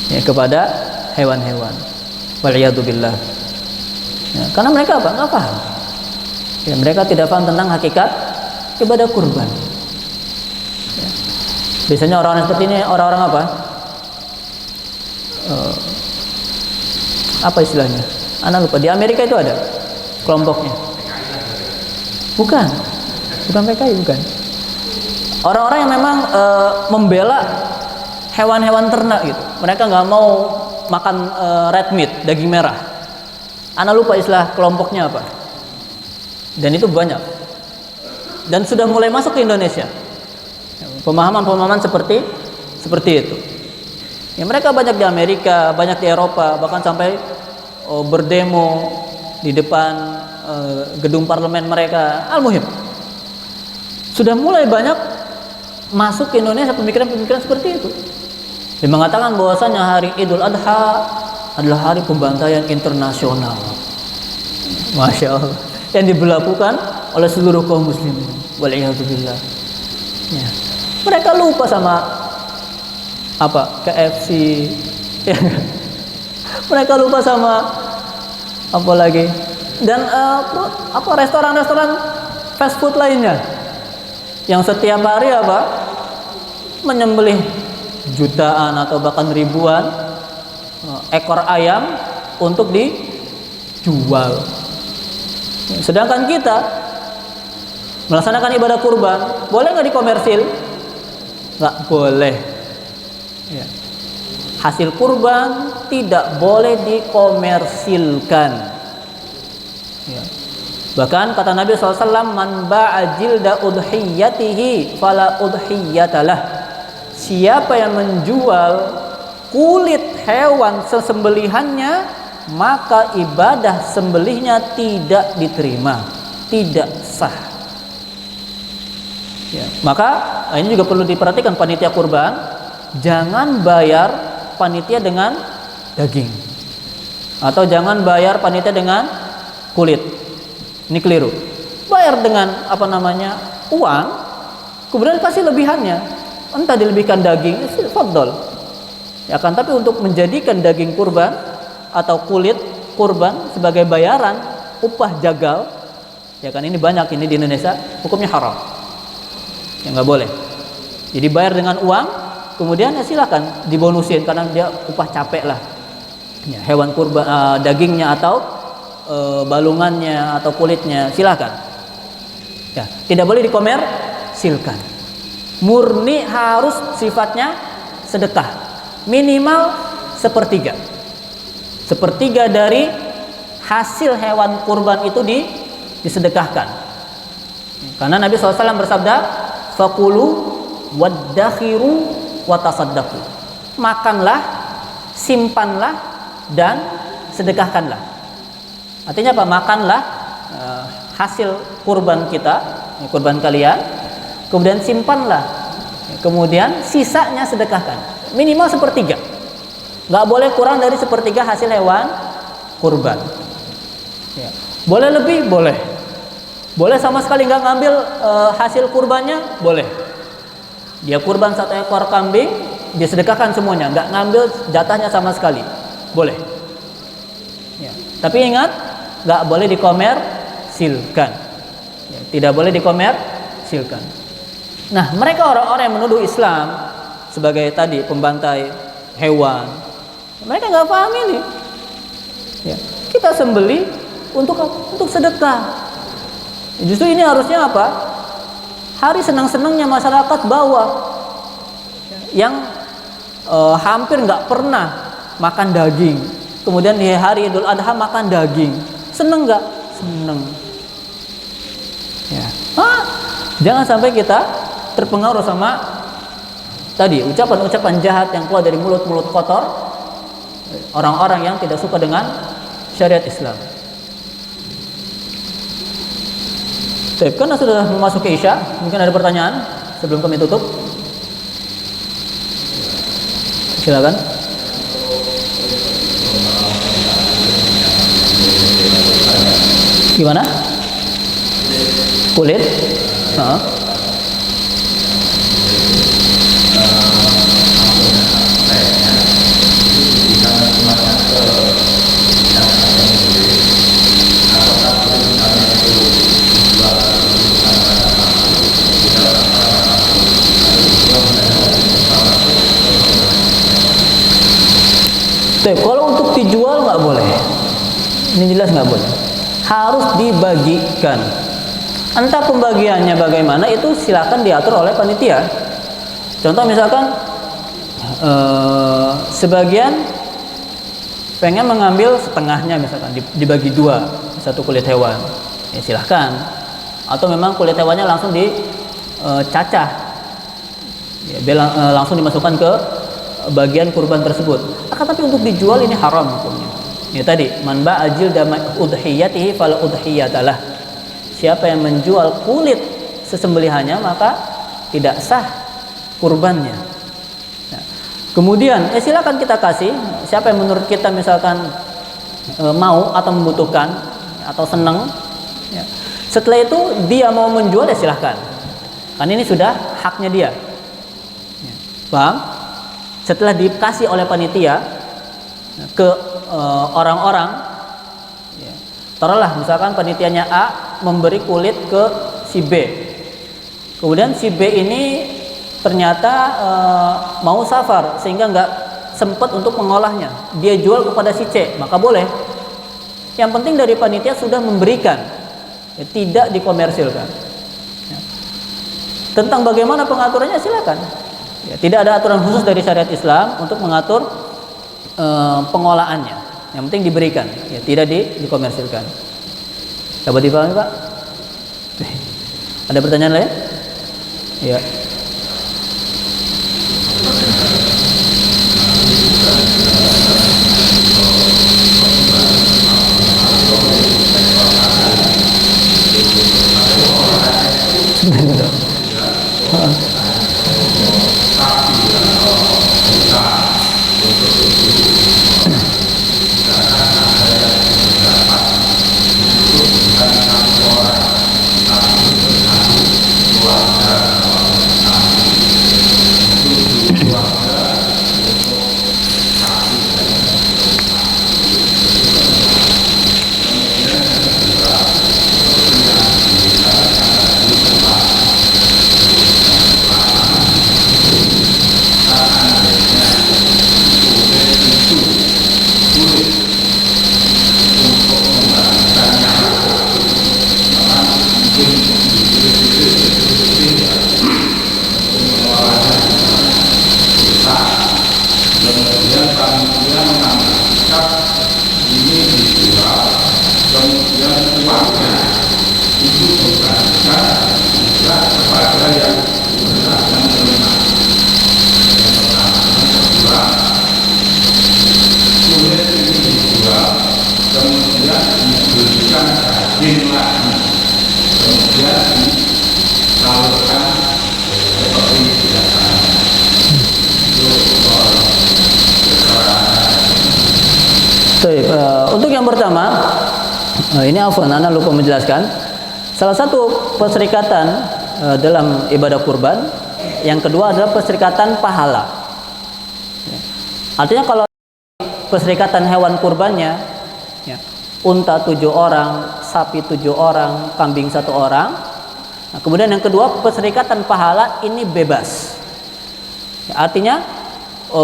A: ya, kepada hewan-hewan. Waliyadzubillah. Ya, karena mereka apa? Nggak paham. Ya, mereka tidak paham tentang hakikat ibadah kurban. Ya. Biasanya orang-orang seperti ini orang-orang apa? Apa istilahnya? Anak lupa. Di Amerika itu ada kelompoknya. Bukan PKI, bukan. Orang-orang yang memang membela hewan-hewan ternak gitu. Mereka nggak mau makan red meat, daging merah. Ana lupa istilah kelompoknya apa. Dan itu banyak. Dan sudah mulai masuk ke Indonesia. Pemahaman-pemahaman seperti itu. Ya, mereka banyak di Amerika, banyak di Eropa, bahkan sampai berdemo di depan gedung parlemen mereka. Al-muhim, sudah mulai banyak masuk ke Indonesia pemikiran-pemikiran seperti itu. Dia mengatakan bahwasanya hari Idul Adha adalah hari pembantaian internasional. Masya Allah, yang diberlakukan oleh seluruh kaum muslimin. Waliyadzubillah. Ya. Mereka lupa sama apa? KFC. Ya. Mereka lupa sama apa lagi? Dan restoran-restoran fast food lainnya yang setiap hari apa? Menyembelih jutaan atau bahkan ribuan ekor ayam untuk dijual. Sedangkan kita melaksanakan ibadah kurban, boleh nggak dikomersil? Nggak boleh. Ya. Hasil kurban tidak boleh dikomersilkan. Ya. Bahkan kata Nabi SAW, man ba'a jilda udhiyatihi fala udhiyatalah. Siapa yang menjual kulit hewan sesembelihannya, maka ibadah sembelihnya tidak diterima, tidak sah. Ya. Maka ini juga perlu diperhatikan panitia kurban, jangan bayar panitia dengan daging, atau jangan bayar panitia dengan kulit. Ini keliru. Bayar dengan uang, kemudian kasih lebihannya. Entah dilebihkan daging, fadol. Ya kan, tapi untuk menjadikan daging kurban atau kulit kurban sebagai bayaran upah jagal, ya kan, ini banyak ini di Indonesia, hukumnya haram. Ya nggak boleh. Jadi bayar dengan uang, kemudian ya silakan dibonusin karena dia upah capek lah. Ya, hewan kurban, dagingnya atau balungannya atau kulitnya silakan. Ya, tidak boleh dikomersilkan. Murni harus sifatnya sedekah, minimal sepertiga dari hasil hewan kurban itu disedekahkan. Karena Nabi SAW bersabda, fakulu waddakhiru watasaddaqu. Makanlah, simpanlah, dan sedekahkanlah. Artinya apa? Makanlah hasil kurban kita, kurban kalian, kemudian simpanlah, kemudian sisanya sedekahkan. Minimal sepertiga. Nggak boleh kurang dari sepertiga hasil hewan kurban. Ya. Boleh lebih, boleh. Boleh sama sekali nggak ngambil hasil kurbannya, boleh. Dia kurban 1 ekor kambing, dia sedekahkan semuanya, nggak ngambil jatahnya sama sekali, boleh. Ya. Tapi ingat, nggak boleh dikomersilkan. Ya, tidak boleh dikomersilkan. Nah, mereka orang-orang yang menuduh Islam sebagai tadi pembantai hewan, mereka nggak paham ini. Ya, kita sembelih untuk sedekah. Justru ini harusnya apa? Hari senang-senangnya masyarakat bawah, yang hampir nggak pernah makan daging, kemudian di hari Idul Adha makan daging, seneng nggak? Seneng. Ya. Jangan sampai kita terpengaruh sama tadi ucapan-ucapan jahat yang keluar dari mulut-mulut kotor orang-orang yang tidak suka dengan syariat Islam. Baik, karena sudah memasuki Isya, mungkin ada pertanyaan sebelum kami tutup. Silakan. Gimana? Kulit? Kalau untuk dijual nggak boleh. Ini jelas nggak boleh. Harus dibagikan. Entah pembagiannya bagaimana, itu silakan diatur oleh panitia. Contoh misalkan sebagian pengen mengambil setengahnya, misalkan dibagi 2, satu kulit hewan, ya silahkan. Atau memang kulit hewannya langsung dicacah, ya, langsung dimasukkan ke bagian kurban tersebut. Tapi untuk dijual ini haram hukumnya. Ya tadi, man ba'ajil dama udhiyatihi fala udhiyatalah. Siapa yang menjual kulit sesembelihannya maka tidak sah kurbannya. Nah, kemudian silakan kita kasih siapa yang menurut kita misalkan mau atau membutuhkan atau senang. Ya. Setelah itu dia mau menjual, ya silahkan. Kan ini sudah haknya dia. Ya. Paham? Setelah dikasih oleh panitia ke orang-orang, ya, taruhlah misalkan panitianya A memberi kulit ke si B, kemudian si B ini ternyata mau safar sehingga nggak sempat untuk mengolahnya, dia jual kepada si C, maka boleh. Yang penting dari panitia sudah memberikan, ya, tidak dikomersilkan. Ya. Tentang bagaimana pengaturannya silakan. Ya, tidak ada aturan khusus dari syariat Islam untuk mengatur pengolahannya. Yang penting diberikan, ya, tidak dikomersilkan. Dapat dipahami, Pak? Ada pertanyaan lain? Ya. Baik, untuk yang pertama, ini afwan, Anda lupa menjelaskan. Salah satu perserikatan dalam ibadah kurban, yang kedua adalah perserikatan pahala. Artinya kalau perserikatan hewan kurbannya, ya, unta 7 orang, sapi 7 orang, kambing 1 orang. Nah, kemudian yang kedua perserikatan pahala ini bebas. Ya, artinya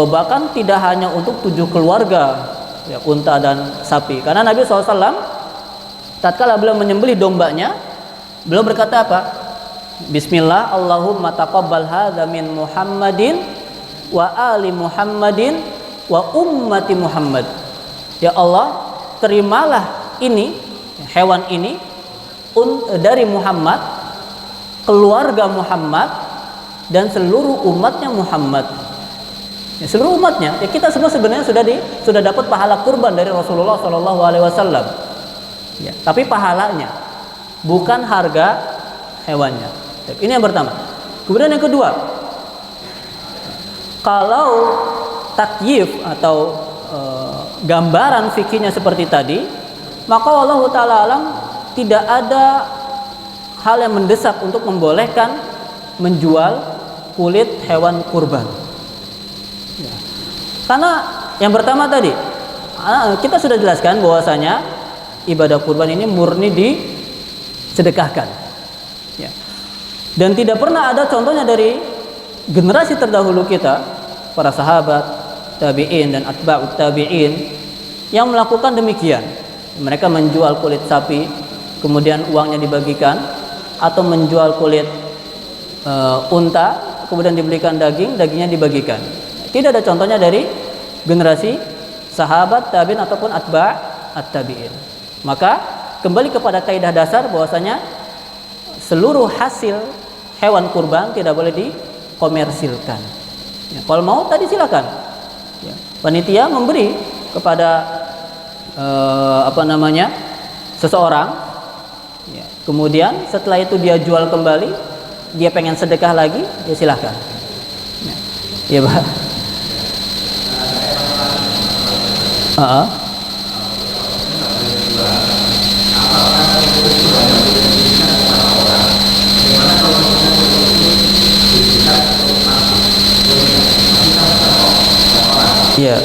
A: bahkan tidak hanya untuk 7 keluarga, ya, unta dan sapi. Karena Nabi SAW tatkala beliau menyembelih dombanya, beliau berkata apa? Bismillah, Allahumma taqabbal hadza min Muhammadin wa ali Muhammadin wa ummati Muhammad. Ya Allah, terimalah ini, hewan ini dari Muhammad, keluarga Muhammad, dan seluruh umatnya Muhammad. Ya, seluruh umatnya, ya, kita semua sebenarnya sudah dapat pahala kurban dari Rasulullah SAW. Ya, tapi pahalanya, bukan harga hewannya. Ini yang pertama. Kemudian yang kedua, kalau takyif atau gambaran fikihnya seperti tadi, maka Allah Ta'ala alam tidak ada hal yang mendesak untuk membolehkan menjual kulit hewan kurban. Ya. Karena yang pertama tadi kita sudah jelaskan bahwasanya ibadah kurban ini murni disedekahkan, ya. Dan tidak pernah ada contohnya dari generasi terdahulu kita, para sahabat, tabi'in dan atba'ut tabi'in, yang melakukan demikian. Mereka menjual kulit sapi, kemudian uangnya dibagikan, atau menjual kulit unta, kemudian dibelikan dagingnya dibagikan. Tidak ada contohnya dari generasi sahabat, tabi'in ataupun atba'at tabi'in. Maka kembali kepada kaidah dasar bahwasanya seluruh hasil hewan kurban tidak boleh dikomersilkan. Ya, kalau mau tadi silakan. Ya, panitia memberi kepada seseorang. Ya, kemudian setelah itu dia jual kembali, dia pengen sedekah lagi, ya silakan. Ya, Pak. Iya.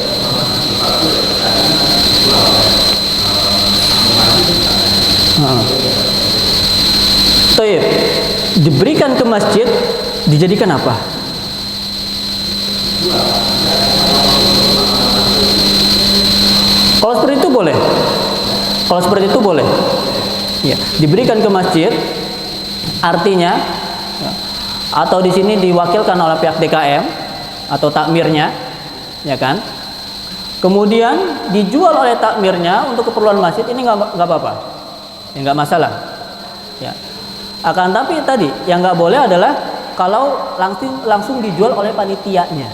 A: Taib, diberikan ke masjid, dijadikan apa? Kalau seperti itu boleh. Kalau seperti itu boleh. Ya, diberikan ke masjid, artinya, ya, atau di sini diwakilkan oleh pihak DKM atau takmirnya, ya kan? Kemudian dijual oleh takmirnya untuk keperluan masjid, ini nggak apa-apa, ya, nggak masalah. Ya. Akan tapi tadi yang nggak boleh adalah kalau langsung dijual oleh panitianya.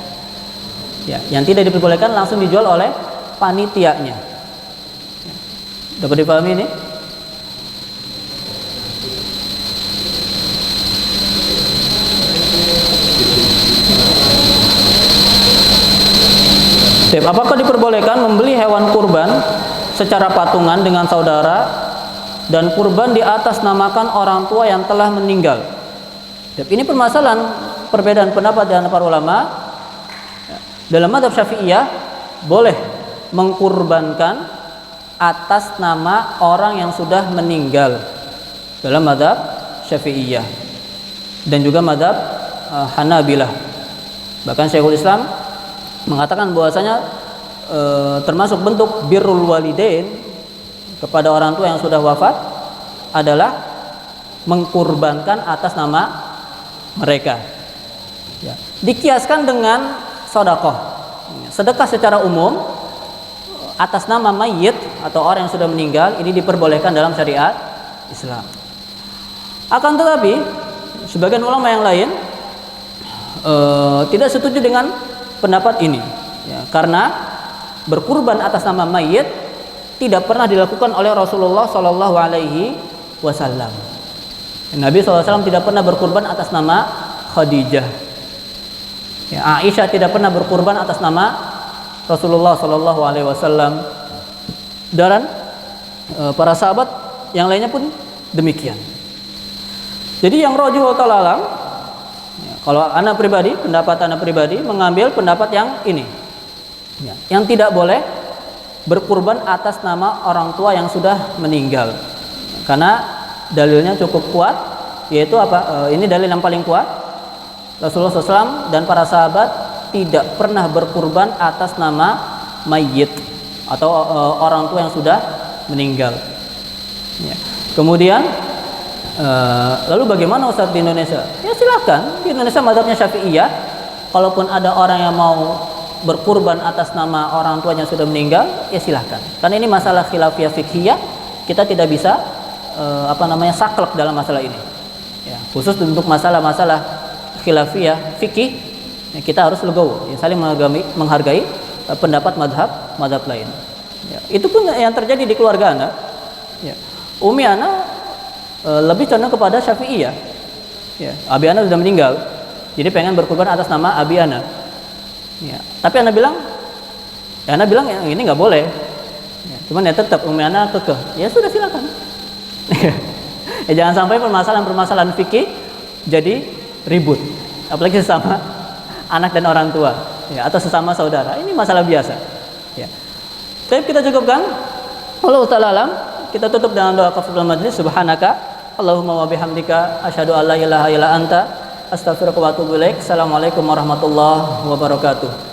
A: Ya, yang tidak diperbolehkan langsung dijual oleh panitianya. Dapat dipahami ini? Apakah diperbolehkan membeli hewan kurban secara patungan dengan saudara dan kurban di atas namakan orang tua yang telah meninggal? Ini permasalahan perbedaan pendapat di antara para ulama. Dalam mazhab Syafi'iyah boleh mengkurbankan atas nama orang yang sudah meninggal dalam mazhab Syafi'iyah dan juga mazhab Hanabilah. Bahkan Syekhul Islam mengatakan bahwasanya termasuk bentuk birrul walidain kepada orang tua yang sudah wafat adalah mengkurbankan atas nama mereka. Ya. Dikiaskan dengan sedekah. Sedekah secara umum atas nama mayit atau orang yang sudah meninggal ini diperbolehkan dalam syariat Islam. Akan tetapi sebagian ulama yang lain tidak setuju dengan pendapat ini, ya, karena berkurban atas nama mayit tidak pernah dilakukan oleh Rasulullah Shallallahu Alaihi Wasallam. Nabi SAW tidak pernah berkurban atas nama Khadijah. Ya, Aisyah tidak pernah berkurban atas nama Rasulullah Shallallahu Alaihi Wasallam.
B: dan para sahabat yang lainnya pun demikian. Jadi yang rajih wallahu alam, kalau anak pribadi, pendapat anak pribadi mengambil pendapat yang ini, yang tidak boleh berkurban atas nama orang tua yang sudah meninggal, karena dalilnya cukup kuat, yaitu apa? Ini dalil yang paling kuat. Rasulullah SAW dan para sahabat tidak pernah berkurban atas nama mayyit atau orang tua yang sudah meninggal. Kemudian lalu bagaimana Ustaz di Indonesia? Ya silakan, di Indonesia mazhabnya Syafi'iyah, kalaupun ada orang yang mau berkurban atas nama orang tuanya yang sudah meninggal, ya silakan. Karena ini masalah khilafiyah fiqhiyah, kita tidak bisa saklek dalam masalah ini. Ya, khusus untuk masalah-masalah khilafiyah fikih, ya, kita harus legowo, ya, saling menghargai pendapat madhab lain. Ya, itu pun yang terjadi di keluarga Anda. Ya. Umi Ana lebih condong kepada Syafi'iyah. Ya, Abi Ana sudah meninggal, jadi pengen berkurban atas nama Abi Ana. Ya, tapi Ana bilang yang ini nggak boleh. Ya, cuman ya tetap Umi Ana kekeh. Ya sudah silakan. Ya, jangan sampai permasalahan fikih jadi ribut, apalagi sesama anak dan orang tua, ya, atau sesama saudara. Ini masalah biasa. Ya. Tapi kita cukupkan. Wallahu ta'ala alam. Kita tutup dengan doa kafaratul majlis. Subhanaka Allahumma wa bihamdika asyhadu an la ilaha illa anta astaghfiruka wa atubu ilaik. Assalamualaikum warahmatullahi wabarakatuh.